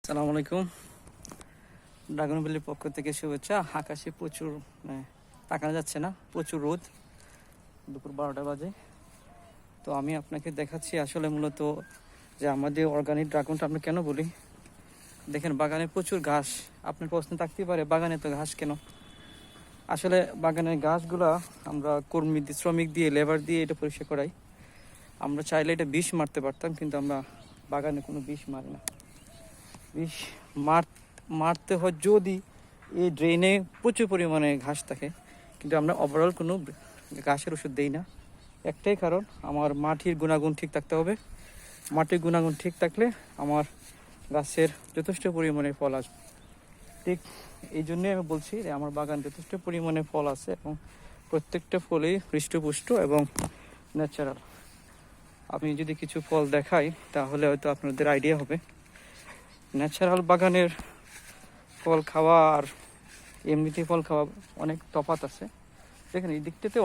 আসসালামু আলাইকুম। ড্রাগন ভ্যালির পক্ষ থেকে শুভেচ্ছা। আকাশে প্রচুর তাকানো যাচ্ছে না, প্রচুর রোদ, দুপুর 12টা বাজে। তো আমি আপনাকে দেখাচ্ছি আসলে মূলত যে আমাদের অর্গানিক ড্রাগনটা আমরা কেন বলি। দেখেন বাগানে প্রচুর ঘাস। আপনার প্রশ্ন থাকতেই পারে বাগানে তো ঘাস কেন। আসলে বাগানের ঘাসগুলা আমরা শ্রমিক দিয়ে লেবার দিয়ে এটা পরিষ্কার করাই। আমরা চাইলে এটা বিষ মারতে পারতাম, কিন্তু আমরা বাগানে কোনো বিষ মারি না। বিষ মারতে হয় যদি এই ড্রেনে প্রচুর পরিমাণে ঘাস থাকে, কিন্তু আমরা ওভারঅল কোনো ঘাসের ওষুধ দিই না। একটাই কারণ, আমার মাটির গুণাগুণ ঠিক থাকতে হবে। মাটির গুণাগুণ ঠিক থাকলে আমার গাছের যথেষ্ট পরিমাণে ফল আসবে। ঠিক এই জন্যই আমি বলছি যে আমার বাগান যথেষ্ট পরিমাণে ফল আছে এবং প্রত্যেকটা ফলেই হৃষ্টপুষ্ট এবং ন্যাচারাল। আমি যদি কিছু ফল দেখাই তাহলে হয়তো আপনাদের আইডিয়া হবে। ন্যাচারাল বাগানের ফল খাওয়া আর এমনিতে ফল খাওয়া অনেক তফাৎ আছে। দেখেন এই দিকটাতে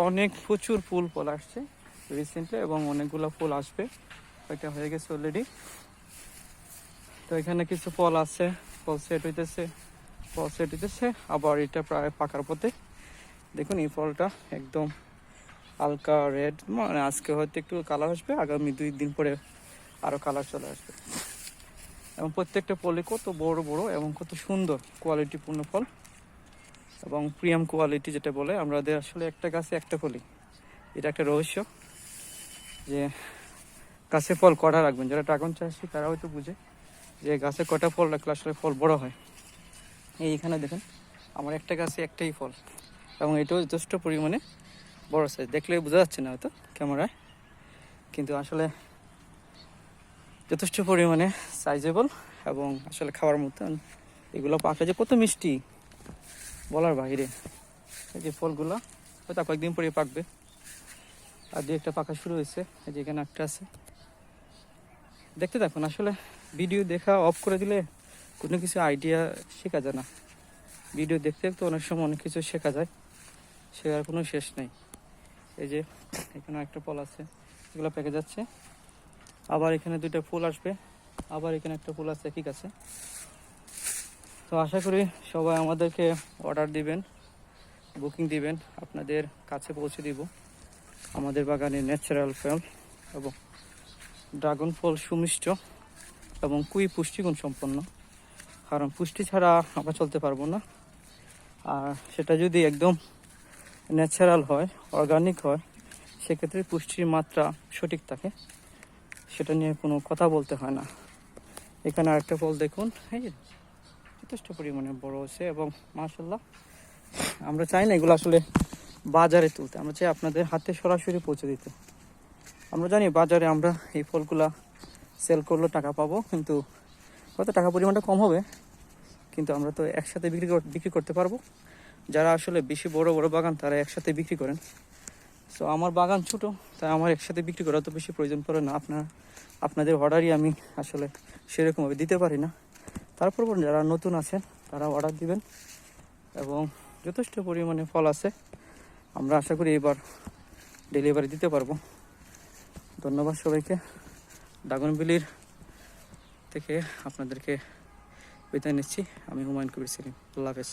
প্রচুর ফল আসছে রিসেন্টলি এবং অনেকগুলো ফুল আসবে, এটা হয়ে গেছে অলরেডি। তো এখানে কিছু ফল আছে, ফল সেট হইতেছে আবার এটা প্রায় পাকার পথে। দেখুন এই ফলটা একদম হালকা রেড, মানে আজকে হয়তো একটু কালার আসবে, আগামী 2 দিন পরে আরো কালার চলে আসবে। এবং প্রত্যেকটা ফলই কত বড় বড় এবং কত সুন্দর কোয়ালিটিপূর্ণ ফল এবং প্রিমিয়াম কোয়ালিটি যেটা বলে আমাদের। আসলে একটা গাছে একটা ফলই, এটা একটা রহস্য যে গাছে ফল কটা রাখবেন। যারা ড্রাগন চাষি তারা হয়তো বুঝে যে গাছে কটা ফল রাখলে আসলে ফল বড় হয়। এইখানে দেখেন আমার একটা গাছে একটাই ফল এবং এটাও যথেষ্ট পরিমাণে বড় সাইজ। দেখলে বোঝা যাচ্ছে না হয়তো ক্যামেরায়, কিন্তু আসলে যথেষ্ট পরিমাণে সাইজেবল এবং আসলে খাওয়ার মতন। এগুলো পাকা যে কত মিষ্টি বলার বাইরে। এই যে ফলগুলো হয়তো কয়েকদিন পরে পাকবে, আর 2-একটা পাকা শুরু হয়েছে। এই যে এখানে একটা আছে, দেখতে থাকুন। আসলে ভিডিও দেখা অফ করে দিলে কোনো কিছু আইডিয়া শেখা যায় না। ভিডিও দেখতে দেখতে অনেক সময় অনেক কিছু শেখা যায়, শেখার কোনো শেষ নেই। এই যে এখানে একটা ফল আছে, এগুলো পেকে যাচ্ছে। আবার এখানে 2টা ফুল আসবে, আবার এখানে একটা ফুল আছে, ঠিক আছে। তো আশা করি সবাই আমাদেরকে অর্ডার দিবেন, বুকিং দিবেন, আপনাদের কাছে পৌঁছে দিব আমাদের বাগানে ন্যাচারাল ফল এবং ড্রাগন ফল সুমিষ্ট এবং খুবই পুষ্টিগুণ সম্পন্ন। কারণ পুষ্টি ছাড়া আমরা চলতে পারবো না। আর সেটা যদি একদম ন্যাচারাল হয়, অর্গানিক হয়, সেক্ষেত্রে পুষ্টির মাত্রা সঠিক থাকে, সেটা নিয়ে কোনো কথা বলতে হয় না। এখানে আরেকটা ফল দেখুন, এই যথেষ্ট পরিমাণে বড় হচ্ছে এবং মাশাআল্লাহ। আমরা চাই না এগুলো আসলে বাজারে তুলতে, আমরা চাই আপনাদের হাতে সরাসরি পৌঁছে দিতে। আমরা জানি বাজারে আমরা এই ফলগুলা সেল করলে টাকা পাবো, কিন্তু হয়তো টাকা পরিমাণটা কম হবে, কিন্তু আমরা তো একসাথে বিক্রি করতে পারবো। যারা আসলে বেশি বড় বড় বাগান তারা একসাথে বিক্রি করেন। সো আমার বাগান ছোট, তাই আমার একসাথে বিক্রি করা তো বেশি প্রয়োজন পড়ে না। আপনাদের অর্ডারই আমি আসলে সেরকমভাবে দিতে পারি না। তারপর যারা নতুন আছেন তারা অর্ডার দিবেন এবং যথেষ্ট পরিমাণে ফল আছে। আমরা আশা করি এবার ডেলিভারি দিতে পারবো। ধন্যবাদ সবাইকে। ড্রাগন ভ্যালির থেকে আপনাদেরকে বিদায় নিচ্ছি। আমি হুমায়ুন কবির সেলিম। আল্লাহ হাফেজ।